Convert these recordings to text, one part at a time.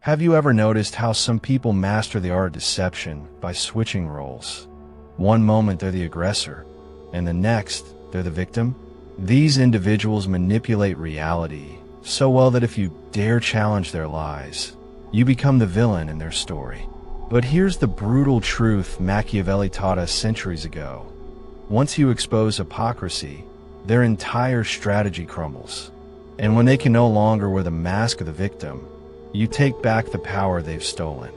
Have you ever noticed how some people master the art of deception by switching roles? One moment they're the aggressor, and the next they're the victim? These individuals manipulate reality so well that if you dare challenge their lies, you become the villain in their story. But here's the brutal truth Machiavelli taught us centuries ago. Once you expose hypocrisy, their entire strategy crumbles. And when they can no longer wear the mask of the victim, you take back the power they've stolen.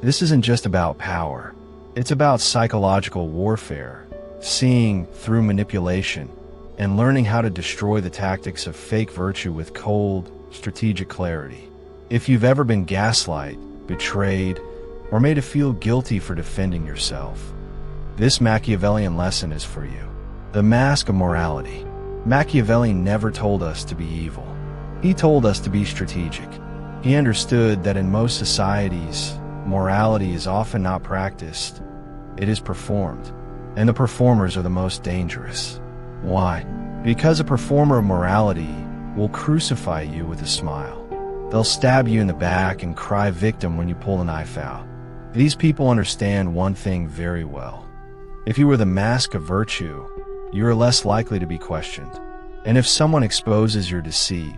This isn't just about power. It's about psychological warfare, seeing through manipulation, and learning how to destroy the tactics of fake virtue with cold, strategic clarity. If you've ever been gaslight, betrayed, or made to feel guilty for defending yourself, this Machiavellian lesson is for you. The mask of morality. Machiavelli never told us to be evil. He told us to be strategic. He understood that in most societies, morality is often not practiced, it is performed, and the performers are the most dangerous. Why? Because a performer of morality will crucify you with a smile. They'll stab you in the back and cry victim when you pull a knife out. These people understand one thing very well. If you wear the mask of virtue, you are less likely to be questioned. And if someone exposes your deceit,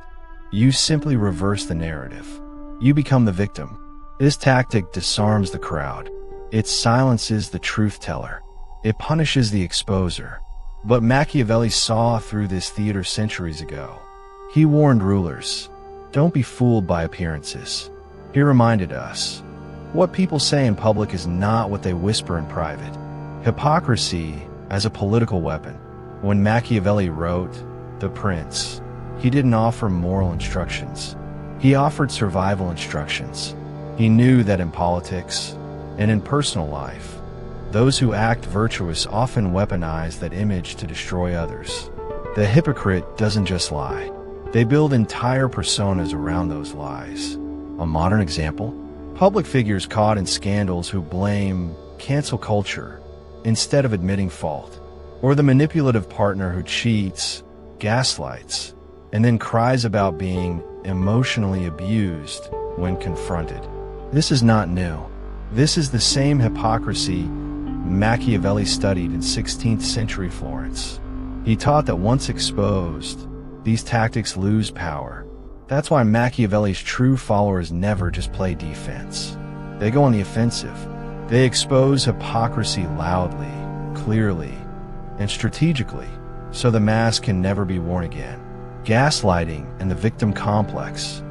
you simply reverse the narrative. You become the victim. This tactic disarms the crowd. It silences the truth teller. It punishes the exposer. But Machiavelli saw through this theater centuries ago. He warned rulers, don't be fooled by appearances. He reminded us, what people say in public is not what they whisper in private. Hypocrisy as a political weapon. When Machiavelli wrote The Prince, he didn't offer moral instructions. He offered survival instructions. He knew that in politics and in personal life, those who act virtuous often weaponize that image to destroy others. The hypocrite doesn't just lie. They build entire personas around those lies. A modern example? Public figures caught in scandals who blame cancel culture instead of admitting fault. Or the manipulative partner who cheats, gaslights, and then cries about being emotionally abused when confronted. This is not new. This is the same hypocrisy Machiavelli studied in 16th century Florence. He taught that once exposed, these tactics lose power. That's why Machiavelli's true followers never just play defense. They go on the offensive. They expose hypocrisy loudly, clearly, and strategically, so the mask can never be worn again. Gaslighting and the victim complex.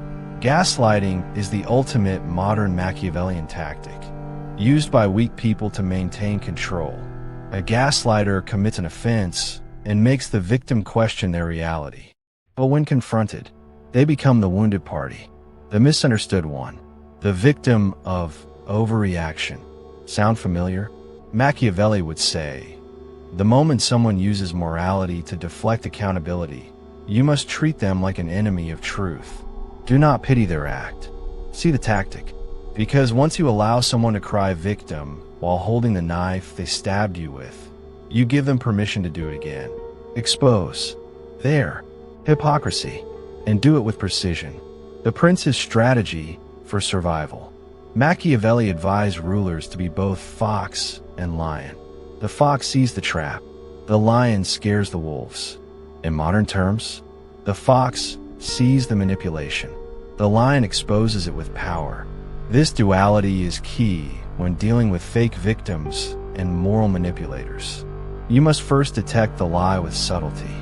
Gaslighting is the ultimate modern Machiavellian tactic, used by weak people to maintain control. A gaslighter commits an offense and makes the victim question their reality. But when confronted, they become the wounded party, the misunderstood one, the victim of overreaction. Sound familiar? Machiavelli would say, the moment someone uses morality to deflect accountability, you must treat them like an enemy of truth. Do not pity their act. See the tactic. Because once you allow someone to cry victim while holding the knife they stabbed you with, you give them permission to do it again. Expose. There. Hypocrisy. And do it with precision. The prince's strategy for survival. Machiavelli advised rulers to be both fox and lion. The fox sees the trap. The lion scares the wolves. In modern terms, the fox sees the manipulation. The lion exposes it with power. This duality is key when dealing with fake victims and moral manipulators. You must first detect the lie with subtlety,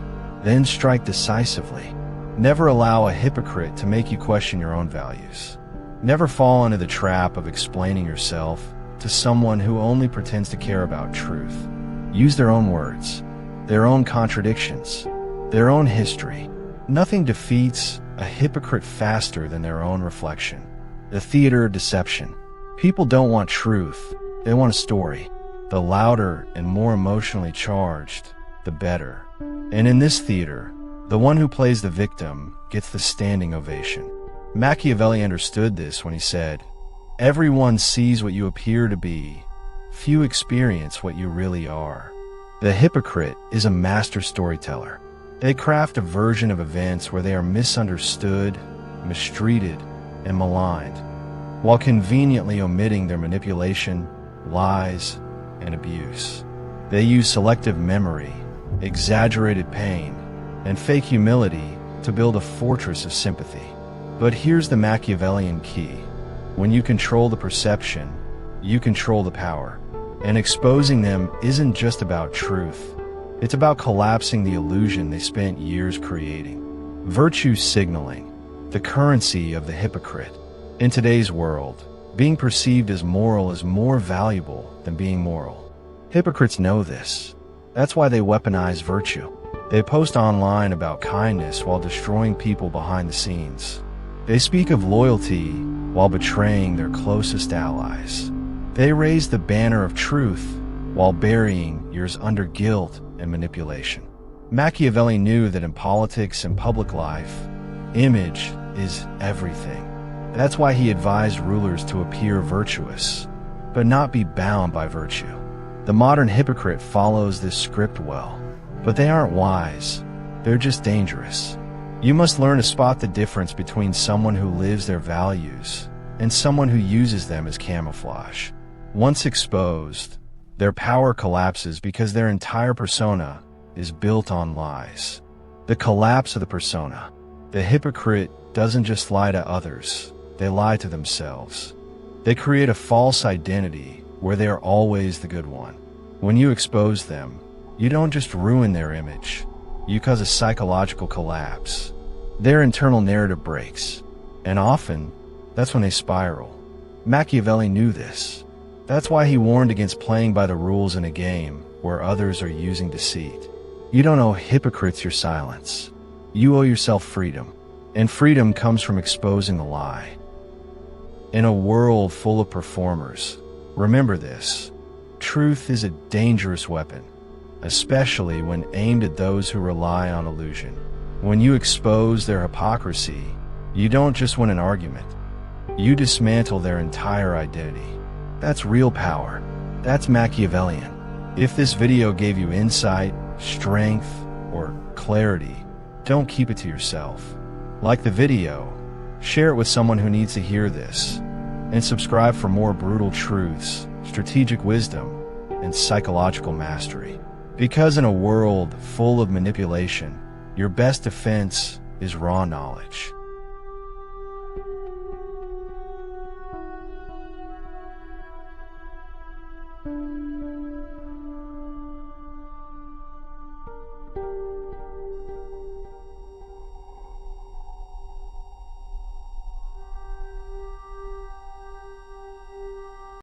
then strike decisively. Never allow a hypocrite to make you question your own values. Never fall into the trap of explaining yourself to someone who only pretends to care about truth. Use their own words, their own contradictions, their own history. Nothing defeats a hypocrite faster than their own reflection. The theater of deception. People don't want truth, they want a story. The louder and more emotionally charged, the better. And in this theater, the one who plays the victim gets the standing ovation. Machiavelli understood this when he said, everyone sees what you appear to be, few experience what you really are. The hypocrite is a master storyteller. They craft a version of events where they are misunderstood, mistreated, and maligned. while conveniently omitting their manipulation, lies, and abuse. They use selective memory, exaggerated pain, and fake humility to build a fortress of sympathy. But here's the Machiavellian key. When you control the perception, you control the power. And exposing them isn't just about truth. It's about collapsing the illusion they spent years creating. Virtue signaling, the currency of the hypocrite. In today's world, being perceived as moral is more valuable than being moral. Hypocrites know this. That's why they weaponize virtue. They post online about kindness while destroying people behind the scenes. They speak of loyalty while betraying their closest allies. They raise the banner of truth while burying yours under guilt and manipulation. Machiavelli knew that in politics and public life, image is everything. That's why he advised rulers to appear virtuous, but not be bound by virtue. The modern hypocrite follows this script well, but they aren't wise. They're just dangerous. You must learn to spot the difference between someone who lives their values and someone who uses them as camouflage. Once exposed, their power collapses because their entire persona is built on lies. The collapse of the persona. The hypocrite doesn't just lie to others, they lie to themselves. They create a false identity where they are always the good one. When you expose them, you don't just ruin their image, you cause a psychological collapse. Their internal narrative breaks, and often, that's when they spiral. Machiavelli knew this. That's why he warned against playing by the rules in a game where others are using deceit. You don't owe hypocrites your silence. You owe yourself freedom, and freedom comes from exposing the lie. In a world full of performers, remember this: truth is a dangerous weapon, especially when aimed at those who rely on illusion. When you expose their hypocrisy, you don't just win an argument, you dismantle their entire identity. That's real power. That's Machiavellian. If this video gave you insight, strength, or clarity, don't keep it to yourself. Like the video, share it with someone who needs to hear this, and subscribe for more brutal truths, strategic wisdom, and psychological mastery. Because in a world full of manipulation, your best defense is raw knowledge.